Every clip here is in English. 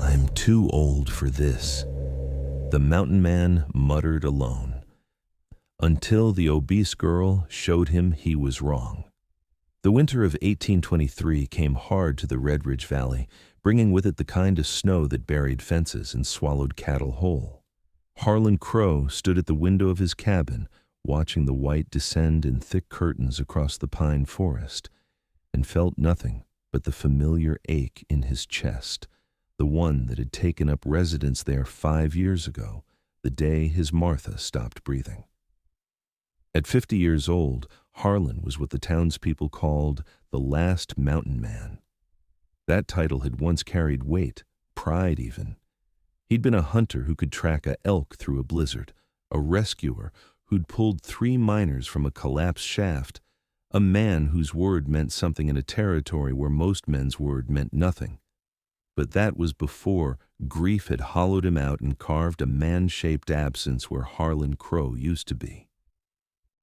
I'm too old for this, the mountain man muttered alone, until the obese girl showed him he was wrong. The winter of 1823 came hard to the Red Ridge Valley, bringing with it the kind of snow that buried fences and swallowed cattle whole. Harlan Crow stood at the window of his cabin, watching the white descend in thick curtains across the pine forest, and felt nothing but the familiar ache in his chest, the one that had taken up residence there 5 years ago, the day his Martha stopped breathing. At 50 years old, Harlan was what the townspeople called the last mountain man. That title had once carried weight, pride even. He'd been a hunter who could track an elk through a blizzard, a rescuer who'd pulled 3 miners from a collapsed shaft, a man whose word meant something in a territory where most men's word meant nothing. But that was before grief had hollowed him out and carved a man-shaped absence where Harlan Crow used to be.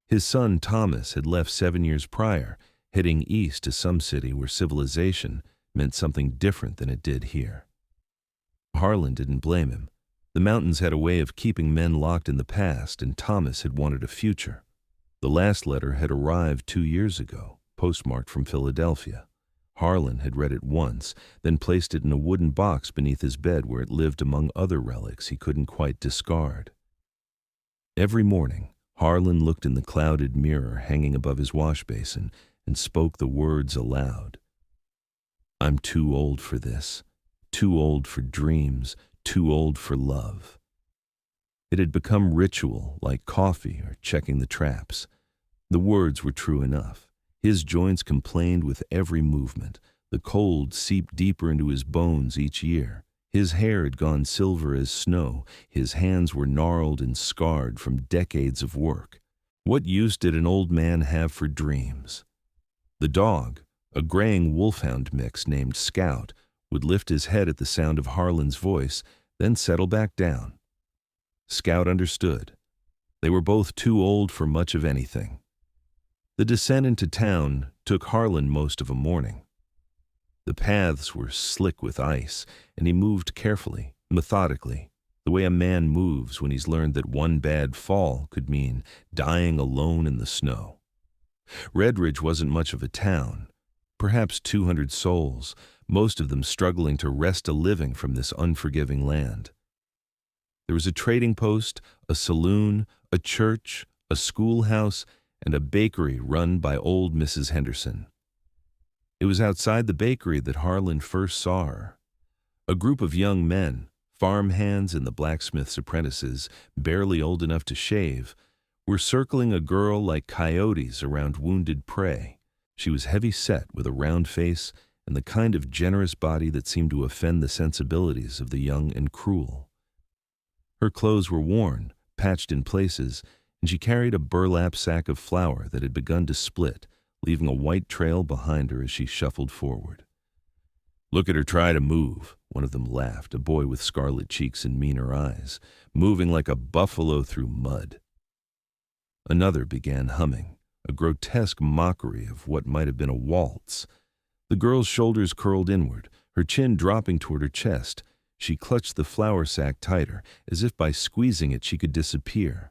His son Thomas had left 7 years prior, heading east to some city where civilization meant something different than it did here. Harlan didn't blame him. The mountains had a way of keeping men locked in the past, and Thomas had wanted a future. The last letter had arrived 2 years ago, postmarked from Philadelphia. Harlan had read it once, then placed it in a wooden box beneath his bed where it lived among other relics he couldn't quite discard. Every morning, Harlan looked in the clouded mirror hanging above his wash basin and spoke the words aloud. I'm too old for this, too old for dreams, too old for love. It had become ritual, like coffee or checking the traps. The words were true enough. His joints complained with every movement. The cold seeped deeper into his bones each year. His hair had gone silver as snow. His hands were gnarled and scarred from decades of work. What use did an old man have for dreams? The dog, a graying wolfhound mix named Scout, would lift his head at the sound of Harlan's voice, then settle back down. Scout understood. They were both too old for much of anything. The descent into town took Harlan most of a morning. The paths were slick with ice, and he moved carefully, methodically, the way a man moves when he's learned that one bad fall could mean dying alone in the snow. Red Ridge wasn't much of a town, perhaps 200 souls, most of them struggling to wrest a living from this unforgiving land. There was a trading post, a saloon, a church, a schoolhouse, and a bakery run by old Mrs. Henderson. It was outside the bakery that Harlan first saw her. A group of young men, farm hands and the blacksmith's apprentices, barely old enough to shave, were circling a girl like coyotes around wounded prey. She was heavy-set with a round face and the kind of generous body that seemed to offend the sensibilities of the young and cruel. Her clothes were worn, patched in places, and she carried a burlap sack of flour that had begun to split, leaving a white trail behind her as she shuffled forward. "Look at her try to move," one of them laughed, a boy with scarlet cheeks and meaner eyes, moving like a buffalo through mud. Another began humming, a grotesque mockery of what might have been a waltz. The girl's shoulders curled inward, her chin dropping toward her chest. She clutched the flour sack tighter, as if by squeezing it she could disappear.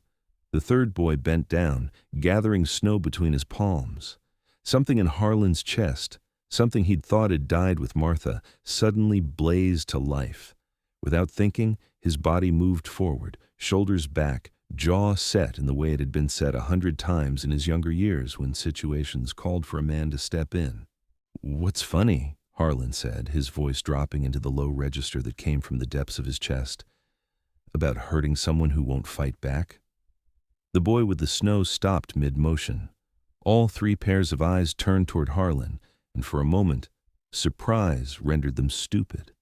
The third boy bent down, gathering snow between his palms. Something in Harlan's chest, something he'd thought had died with Martha, suddenly blazed to life. Without thinking, his body moved forward, shoulders back, jaw set in the way it had been set 100 times in his younger years when situations called for a man to step in. "What's funny?" Harlan said, his voice dropping into the low register that came from the depths of his chest. "About hurting someone who won't fight back?" The boy with the snow stopped mid-motion. All 3 pairs of eyes turned toward Harlan, and for a moment, surprise rendered them stupid.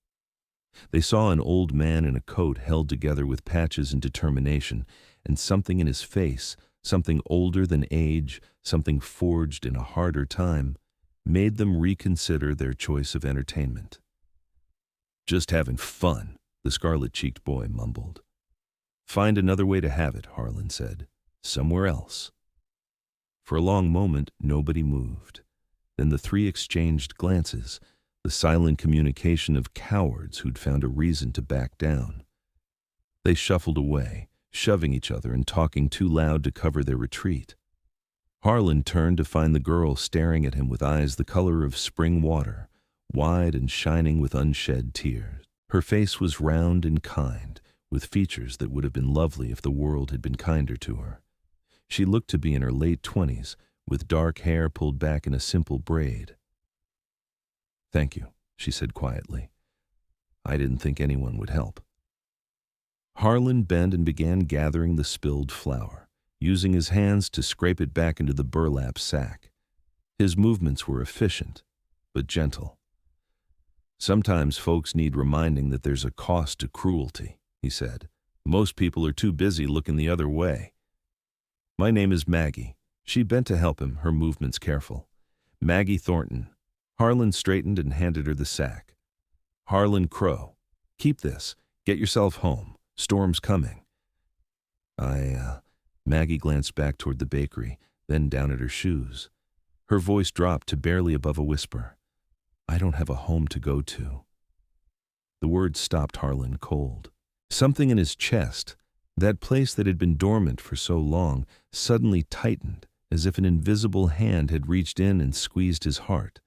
They saw an old man in a coat held together with patches and determination, and something in his face, something older than age, something forged in a harder time, made them reconsider their choice of entertainment. "Just having fun," the scarlet-cheeked boy mumbled. "Find another way to have it," Harlan said. "Somewhere else." For a long moment, nobody moved. Then the 3 exchanged glances. the silent communication of cowards who'd found a reason to back down. They shuffled away, shoving each other and talking too loud to cover their retreat. Harlan turned to find the girl staring at him with eyes the color of spring water, wide and shining with unshed tears. Her face was round and kind, with features that would have been lovely if the world had been kinder to her. She looked to be in her late 20s, with dark hair pulled back in a simple braid. "Thank you," she said quietly. "I didn't think anyone would help." Harlan bent and began gathering the spilled flour, using his hands to scrape it back into the burlap sack. His movements were efficient, but gentle. "Sometimes folks need reminding that there's a cost to cruelty," he said. "Most people are too busy looking the other way." "My name is Maggie." She bent to help him, her movements careful. "Maggie Thornton." Harlan straightened and handed her the sack. "Harlan Crow. Keep this. Get yourself home. Storm's coming." Maggie glanced back toward the bakery, then down at her shoes. Her voice dropped to barely above a whisper. "I don't have a home to go to." The words stopped Harlan cold. Something in his chest, that place that had been dormant for so long, suddenly tightened, as if an invisible hand had reached in and squeezed his heart.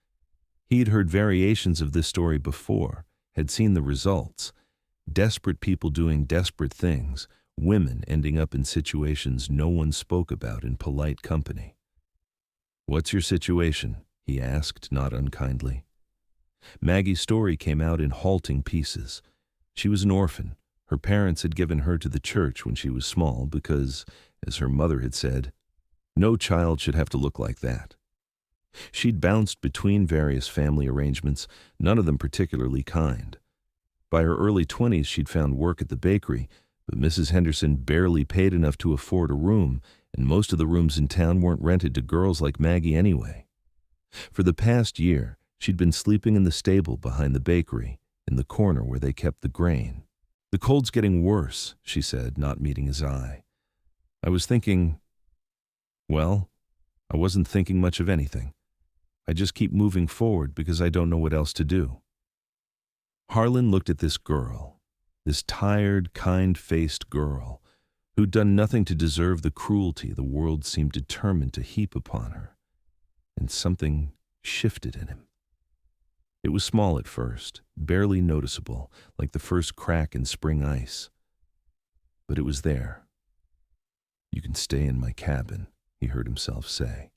He'd heard variations of this story before, had seen the results. Desperate people doing desperate things, women ending up in situations no one spoke about in polite company. "What's your situation?" he asked, not unkindly. Maggie's story came out in halting pieces. She was an orphan. Her parents had given her to the church when she was small because, as her mother had said, no child should have to look like that. She'd bounced between various family arrangements, none of them particularly kind. By her early 20s, she'd found work at the bakery, but Mrs. Henderson barely paid enough to afford a room, and most of the rooms in town weren't rented to girls like Maggie anyway. For the past year, she'd been sleeping in the stable behind the bakery, in the corner where they kept the grain. "The cold's getting worse," she said, not meeting his eye. "I was thinking, well, I wasn't thinking much of anything. I just keep moving forward because I don't know what else to do." Harlan looked at this girl, this tired, kind-faced girl, who'd done nothing to deserve the cruelty the world seemed determined to heap upon her, and something shifted in him. It was small at first, barely noticeable, like the first crack in spring ice. But it was there. "You can stay in my cabin," he heard himself say.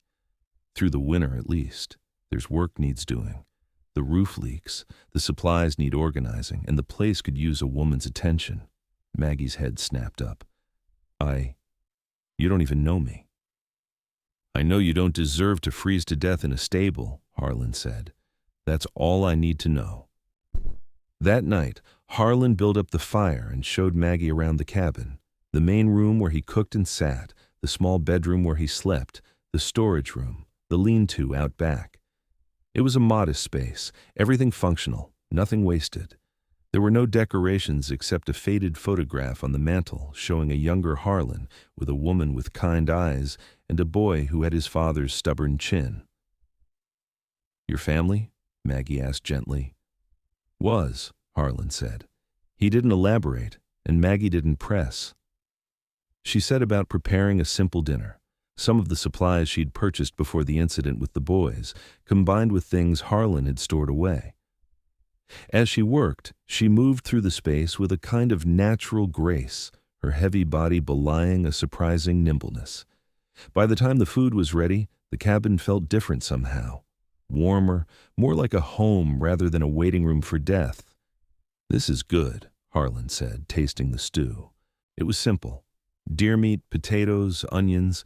"Through the winter at least. There's work needs doing. The roof leaks, the supplies need organizing, and the place could use a woman's attention." Maggie's head snapped up. You don't even know me." "I know you don't deserve to freeze to death in a stable," Harlan said. "That's all I need to know." That night, Harlan built up the fire and showed Maggie around the cabin, the main room where he cooked and sat, the small bedroom where he slept, the storage room, the lean-to out back. It was a modest space, everything functional, nothing wasted. There were no decorations except a faded photograph on the mantel showing a younger Harlan with a woman with kind eyes and a boy who had his father's stubborn chin. "Your family?" Maggie asked gently. "Was," Harlan said. He didn't elaborate, and Maggie didn't press. She set about preparing a simple dinner, some of the supplies she'd purchased before the incident with the boys, combined with things Harlan had stored away. As she worked, she moved through the space with a kind of natural grace, her heavy body belying a surprising nimbleness. By the time the food was ready, the cabin felt different somehow. Warmer, more like a home rather than a waiting room for death. "This is good," Harlan said, tasting the stew. It was simple. Deer meat, potatoes, onions,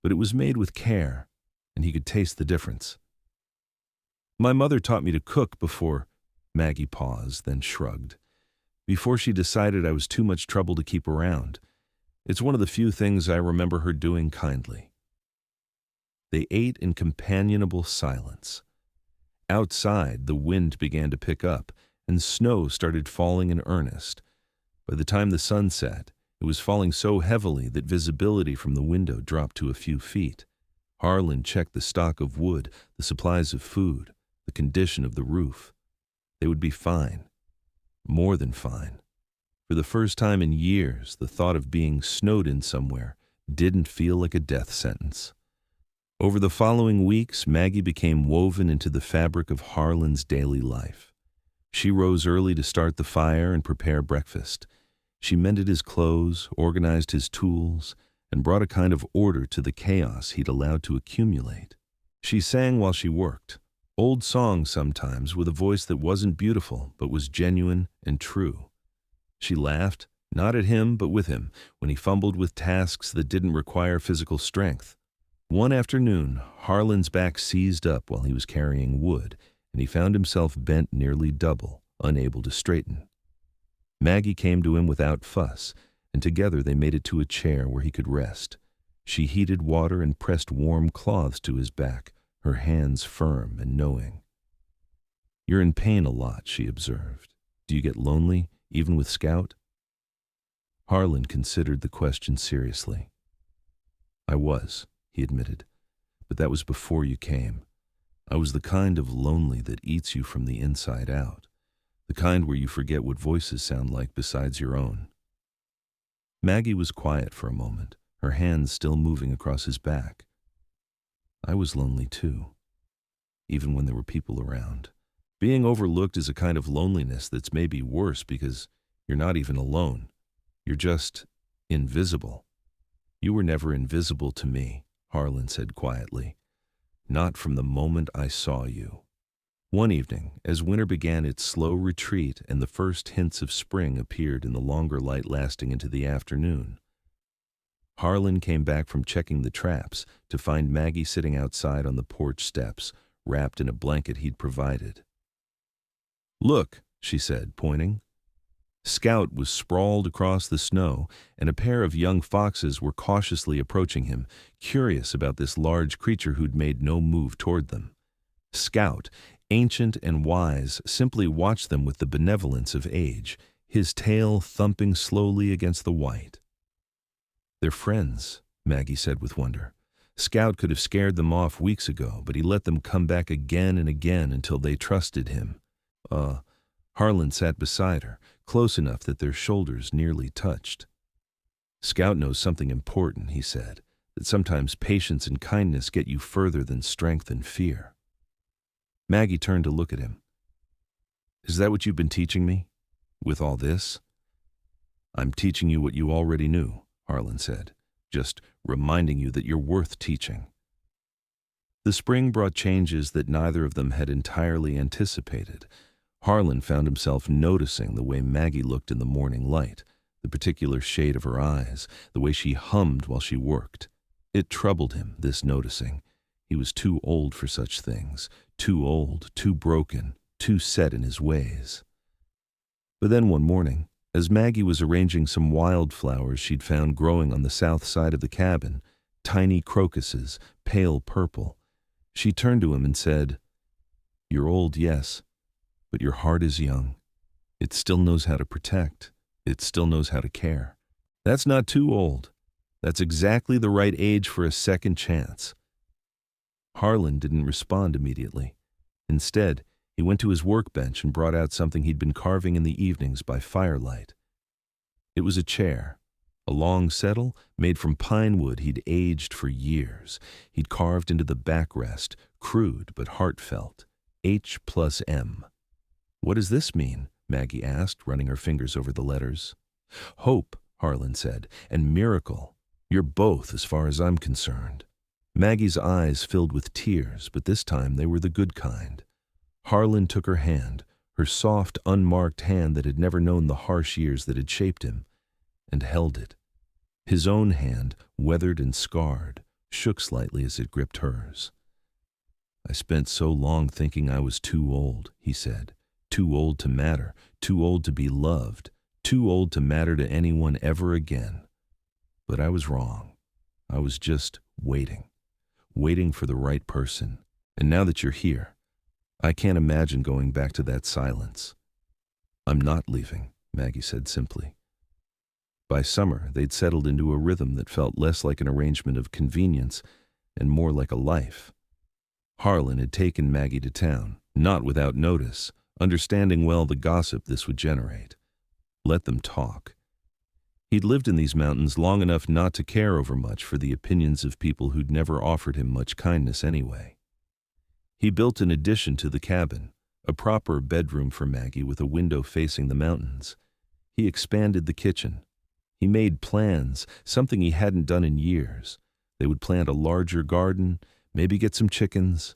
but it was made with care, and he could taste the difference. "My mother taught me to cook before—" Maggie paused, then shrugged. "Before she decided I was too much trouble to keep around. It's one of the few things I remember her doing kindly." They ate in companionable silence. Outside, the wind began to pick up, and snow started falling in earnest. By the time the sun set, it was falling so heavily that visibility from the window dropped to a few feet. Harlan checked the stock of wood, the supplies of food, the condition of the roof. They would be fine. More than fine. For the first time in years, the thought of being snowed in somewhere didn't feel like a death sentence. Over the following weeks, Maggie became woven into the fabric of Harlan's daily life. She rose early to start the fire and prepare breakfast. She mended his clothes, organized his tools, and brought a kind of order to the chaos he'd allowed to accumulate. She sang while she worked, old songs sometimes with a voice that wasn't beautiful but was genuine and true. She laughed, not at him but with him, when he fumbled with tasks that didn't require physical strength. One afternoon, Harlan's back seized up while he was carrying wood, and he found himself bent nearly double, unable to straighten. Maggie came to him without fuss, and together they made it to a chair where he could rest. She heated water and pressed warm cloths to his back, her hands firm and knowing. "You're in pain a lot," she observed. "Do you get lonely, even with Scout?" Harlan considered the question seriously. "I was," he admitted, "but that was before you came. I was the kind of lonely that eats you from the inside out, the kind where you forget what voices sound like besides your own." Maggie was quiet for a moment, her hands still moving across his back. "I was lonely too, even when there were people around. Being overlooked is a kind of loneliness that's maybe worse because you're not even alone. You're just invisible." "You were never invisible to me," Harlan said quietly. "Not from the moment I saw you." One evening, as winter began its slow retreat and the first hints of spring appeared in the longer light lasting into the afternoon, Harlan came back from checking the traps to find Maggie sitting outside on the porch steps, wrapped in a blanket he'd provided. "Look," she said, pointing. Scout was sprawled across the snow, and a pair of young foxes were cautiously approaching him, curious about this large creature who'd made no move toward them. Scout, ancient and wise, simply watched them with the benevolence of age, his tail thumping slowly against the white. "They're friends," Maggie said with wonder. Scout could have scared them off weeks ago, but he let them come back again and again until they trusted him. Harlan sat beside her, close enough that their shoulders nearly touched. "Scout knows something important," he said, "that sometimes patience and kindness get you further than strength and fear." Maggie turned to look at him. "Is that what you've been teaching me? With all this?" "I'm teaching you what you already knew," Harlan said, "just reminding you that you're worth teaching." The spring brought changes that neither of them had entirely anticipated. Harlan found himself noticing the way Maggie looked in the morning light, the particular shade of her eyes, the way she hummed while she worked. It troubled him, this noticing. He was too old for such things, too old, too broken, too set in his ways. But then one morning, as Maggie was arranging some wildflowers she'd found growing on the south side of the cabin, tiny crocuses, pale purple, she turned to him and said, "You're old, yes, but your heart is young. It still knows how to protect. It still knows how to care. That's not too old. That's exactly the right age for a second chance." Harlan didn't respond immediately. Instead, he went to his workbench and brought out something he'd been carving in the evenings by firelight. It was a chair, a long settle made from pine wood he'd aged for years. He'd carved into the backrest, crude but heartfelt, H+M. "What does this mean?" Maggie asked, running her fingers over the letters. "Hope," Harlan said, "and miracle. You're both, as far as I'm concerned." Maggie's eyes filled with tears, but this time they were the good kind. Harlan took her hand, her soft, unmarked hand that had never known the harsh years that had shaped him, and held it. His own hand, weathered and scarred, shook slightly as it gripped hers. "I spent so long thinking I was too old," he said. "Too old to matter, too old to be loved, too old to matter to anyone ever again. But I was wrong. I was just waiting for the right person. And now that you're here, I can't imagine going back to that silence." "I'm not leaving," Maggie said simply. By summer, they'd settled into a rhythm that felt less like an arrangement of convenience and more like a life. Harlan had taken Maggie to town, not without notice, understanding well the gossip this would generate. Let them talk. He'd lived in these mountains long enough not to care overmuch for the opinions of people who'd never offered him much kindness anyway. He built an addition to the cabin, a proper bedroom for Maggie with a window facing the mountains. He expanded the kitchen. He made plans, something he hadn't done in years. They would plant a larger garden, maybe get some chickens.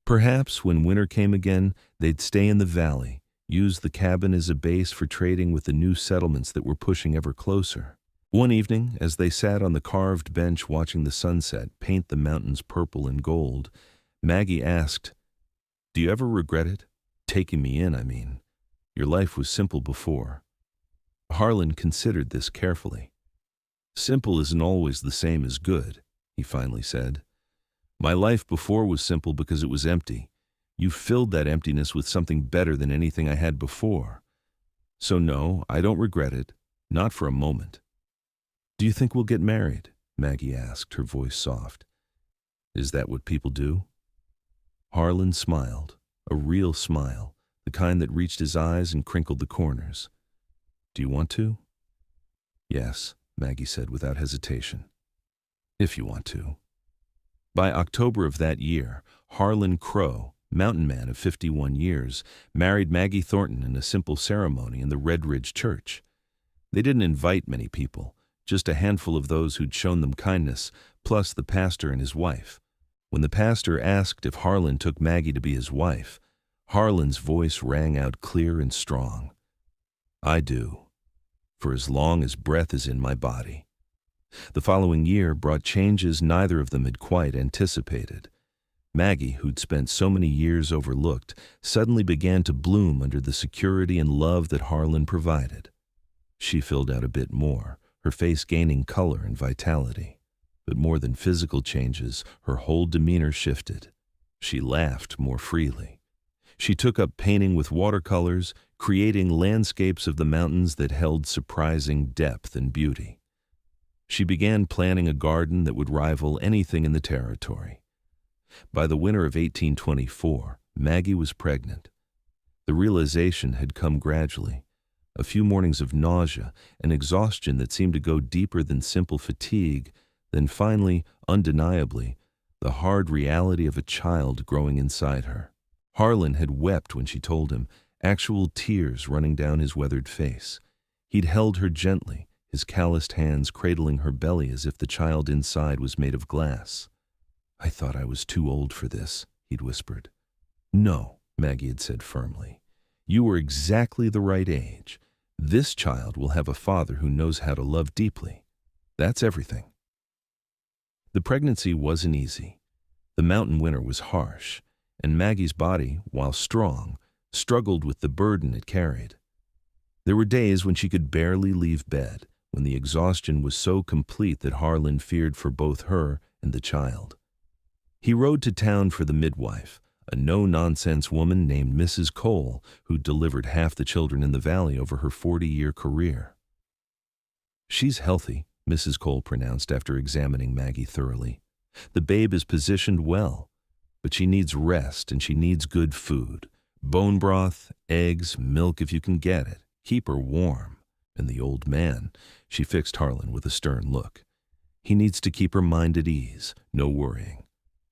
Perhaps when winter came again, they'd stay in the valley, use the cabin as a base for trading with the new settlements that were pushing ever closer. One evening, as they sat on the carved bench watching the sunset paint the mountains purple and gold, Maggie asked, "Do you ever regret it? Taking me in, I mean. Your life was simple before." Harlan considered this carefully. "Simple isn't always the same as good," he finally said. "My life before was simple because it was empty. You filled that emptiness with something better than anything I had before. So no, I don't regret it, not for a moment." "Do you think we'll get married?" Maggie asked, her voice soft. "Is that what people do?" Harlan smiled, a real smile, the kind that reached his eyes and crinkled the corners. "Do you want to?" "Yes," Maggie said without hesitation. "If you want to." By October of that year, Harlan Crow, mountain man of 51 years, married Maggie Thornton in a simple ceremony in the Red Ridge Church. They didn't invite many people, just a handful of those who'd shown them kindness, plus the pastor and his wife. When the pastor asked if Harlan took Maggie to be his wife, Harlan's voice rang out clear and strong. "I do, for as long as breath is in my body." The following year brought changes neither of them had quite anticipated. Maggie, who'd spent so many years overlooked, suddenly began to bloom under the security and love that Harlan provided. She filled out a bit more, her face gaining color and vitality. But more than physical changes, her whole demeanor shifted. She laughed more freely. She took up painting with watercolors, creating landscapes of the mountains that held surprising depth and beauty. She began planning a garden that would rival anything in the territory. By the winter of 1824, Maggie was pregnant. The realization had come gradually. A few mornings of nausea, an exhaustion that seemed to go deeper than simple fatigue, then finally, undeniably, the hard reality of a child growing inside her. Harlan had wept when she told him, actual tears running down his weathered face. He'd held her gently, his calloused hands cradling her belly as if the child inside was made of glass. "I thought I was too old for this," he'd whispered. "No," Maggie had said firmly. "You were exactly the right age. This child will have a father who knows how to love deeply. That's everything." The pregnancy wasn't easy. The mountain winter was harsh, and Maggie's body, while strong, struggled with the burden it carried. There were days when she could barely leave bed, when the exhaustion was so complete that Harlan feared for both her and the child. He rode to town for the midwife, a no-nonsense woman named Mrs. Cole, who delivered half the children in the valley over her 40-year career. "She's healthy," Mrs. Cole pronounced after examining Maggie thoroughly. "The babe is positioned well, but she needs rest and she needs good food. Bone broth, eggs, milk if you can get it. Keep her warm. And the old man," she fixed Harlan with a stern look, "he needs to keep her mind at ease, no worrying.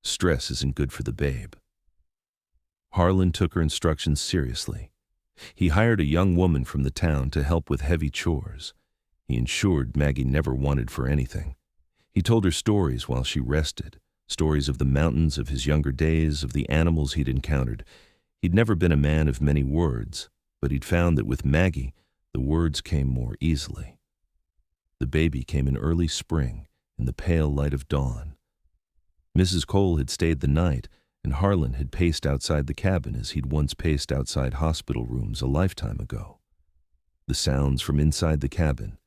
Stress isn't good for the babe." Harlan took her instructions seriously. He hired a young woman from the town to help with heavy chores. He ensured Maggie never wanted for anything. He told her stories while she rested, stories of the mountains of his younger days, of the animals he'd encountered. He'd never been a man of many words, but he'd found that with Maggie, the words came more easily. The baby came in early spring, in the pale light of dawn. Mrs. Cole had stayed the night, and Harlan had paced outside the cabin as he'd once paced outside hospital rooms a lifetime ago. The sounds from inside the cabin,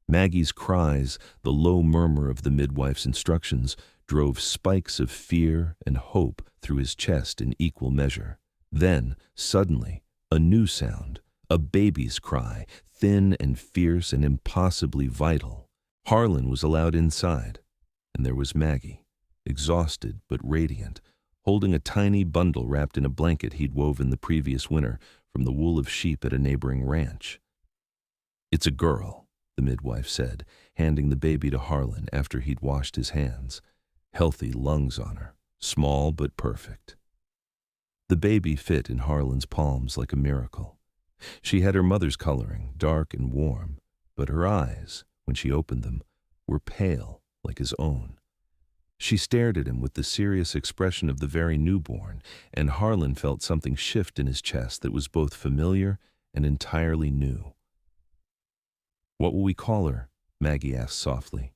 Maggie's cries, the low murmur of the midwife's instructions, drove spikes of fear and hope through his chest in equal measure. Then, suddenly, a new sound, a baby's cry, thin and fierce and impossibly vital. Harlan was allowed inside, and there was Maggie, exhausted but radiant, holding a tiny bundle wrapped in a blanket he'd woven the previous winter from the wool of sheep at a neighboring ranch. "It's a girl," the midwife said, handing the baby to Harlan after he'd washed his hands. "Healthy lungs on her, small but perfect." The baby fit in Harlan's palms like a miracle. She had her mother's coloring, dark and warm, but her eyes, when she opened them, were pale like his own. She stared at him with the serious expression of the very newborn, and Harlan felt something shift in his chest that was both familiar and entirely new. "What will we call her?" Maggie asked softly.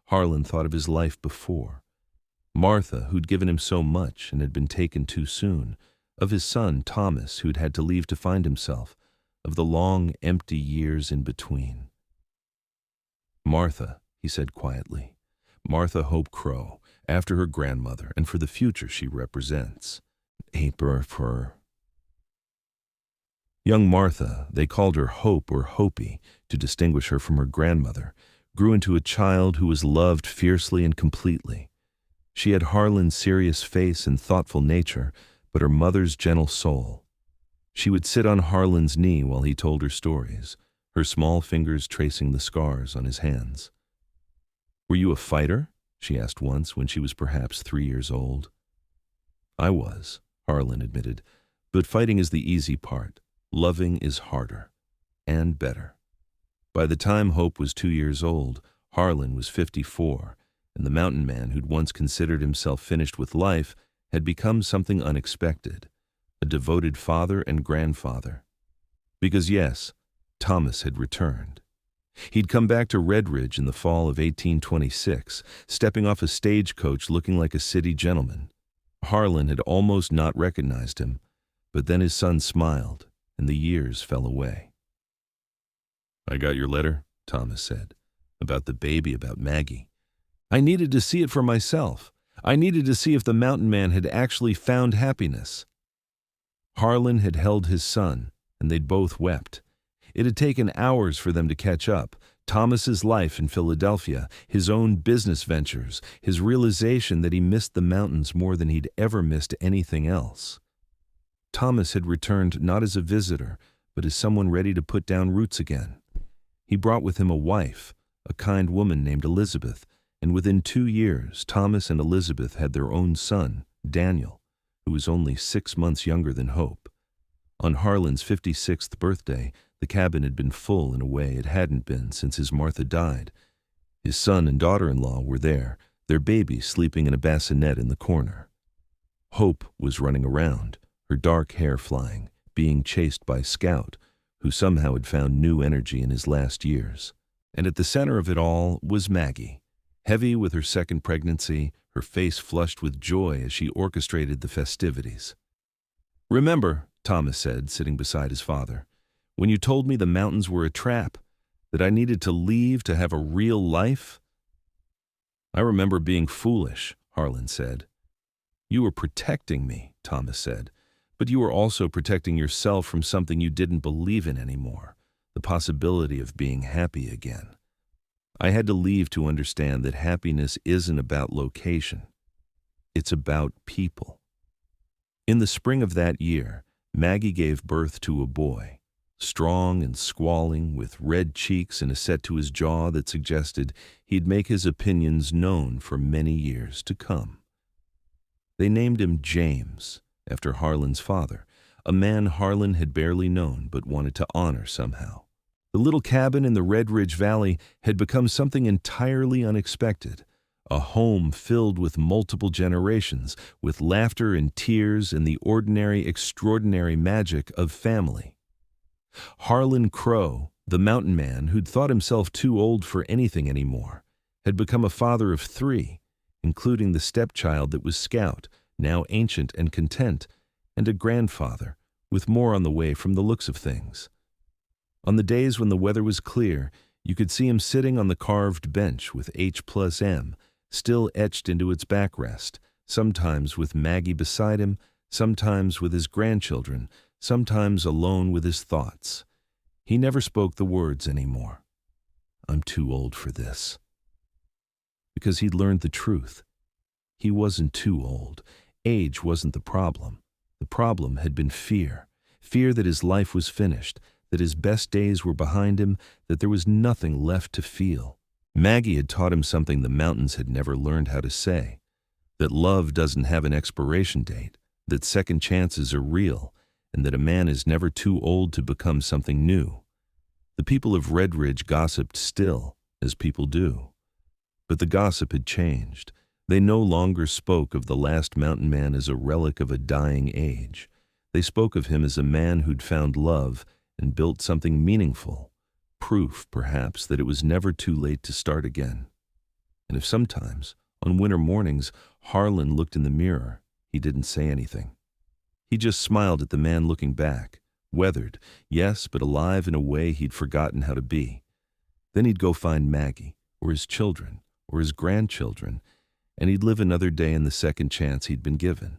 Harlan thought of his life before. Martha, who'd given him so much and had been taken too soon, of his son, Thomas, who'd had to leave to find himself, of the long, empty years in between. "Martha," he said quietly. "Martha Hope Crow, after her grandmother and for the future she represents. For Young Martha, they called her Hope or Hopi to distinguish her from her grandmother, grew into a child who was loved fiercely and completely. She had Harlan's serious face and thoughtful nature, but her mother's gentle soul. She would sit on Harlan's knee while he told her stories, her small fingers tracing the scars on his hands. "Were you a fighter?" she asked once when she was perhaps 3 years old. "I was," Harlan admitted, "but fighting is the easy part. Loving is harder and better." By the time Hope was 2 years old, Harlan was 54, and the mountain man who'd once considered himself finished with life had become something unexpected, a devoted father and grandfather. Because yes, Thomas had returned. He'd come back to Red Ridge in the fall of 1826, stepping off a stagecoach looking like a city gentleman. Harlan had almost not recognized him, but then his son smiled, and the years fell away. "I got your letter," Thomas said, "about the baby, about Maggie. I needed to see it for myself. I needed to see if the mountain man had actually found happiness." Harlan had held his son, and they'd both wept. It had taken hours for them to catch up. Thomas's life in Philadelphia, his own business ventures, his realization that he missed the mountains more than he'd ever missed anything else. Thomas had returned not as a visitor, but as someone ready to put down roots again. He brought with him a wife, a kind woman named Elizabeth, and within 2 years, Thomas and Elizabeth had their own son, Daniel, who was only 6 months younger than Hope. On Harlan's 56th birthday, the cabin had been full in a way it hadn't been since his Martha died. His son and daughter-in-law were there, their baby sleeping in a bassinet in the corner. Hope was running around, her dark hair flying, being chased by Scout, who somehow had found new energy in his last years. And at the center of it all was Maggie, heavy with her second pregnancy, her face flushed with joy as she orchestrated the festivities. "Remember," Thomas said, sitting beside his father, "when you told me the mountains were a trap, that I needed to leave to have a real life?" "I remember being foolish," Harlan said. "You were protecting me," Thomas said, "but you were also protecting yourself from something you didn't believe in anymore, the possibility of being happy again. I had to leave to understand that happiness isn't about location. It's about people." In the spring of that year, Maggie gave birth to a boy, strong and squalling, with red cheeks and a set to his jaw that suggested he'd make his opinions known for many years to come. They named him James, after Harlan's father, a man Harlan had barely known but wanted to honor somehow. The little cabin in the Red Ridge Valley had become something entirely unexpected, a home filled with multiple generations, with laughter and tears and the ordinary, extraordinary magic of family. Harlan Crow, the mountain man who'd thought himself too old for anything anymore, had become a father of 3, including the stepchild that was Scout, now ancient and content, and a grandfather, with more on the way from the looks of things. On the days when the weather was clear, you could see him sitting on the carved bench with H+M, still etched into its backrest, sometimes with Maggie beside him, sometimes with his grandchildren, sometimes alone with his thoughts. He never spoke the words anymore. "I'm too old for this." Because he'd learned the truth. He wasn't too old, Age wasn't the problem. The problem had been fear. Fear that his life was finished, that his best days were behind him, that there was nothing left to feel. Maggie had taught him something the mountains had never learned how to say, that love doesn't have an expiration date, that second chances are real, and that a man is never too old to become something new. The people of Red Ridge gossiped still, as people do. But the gossip had changed. They no longer spoke of the last mountain man as a relic of a dying age. They spoke of him as a man who'd found love and built something meaningful, proof, perhaps, that it was never too late to start again. And if sometimes, on winter mornings, Harlan looked in the mirror, he didn't say anything. He just smiled at the man looking back, weathered, yes, but alive in a way he'd forgotten how to be. Then he'd go find Maggie, or his children, or his grandchildren, and he'd live another day in the second chance he'd been given.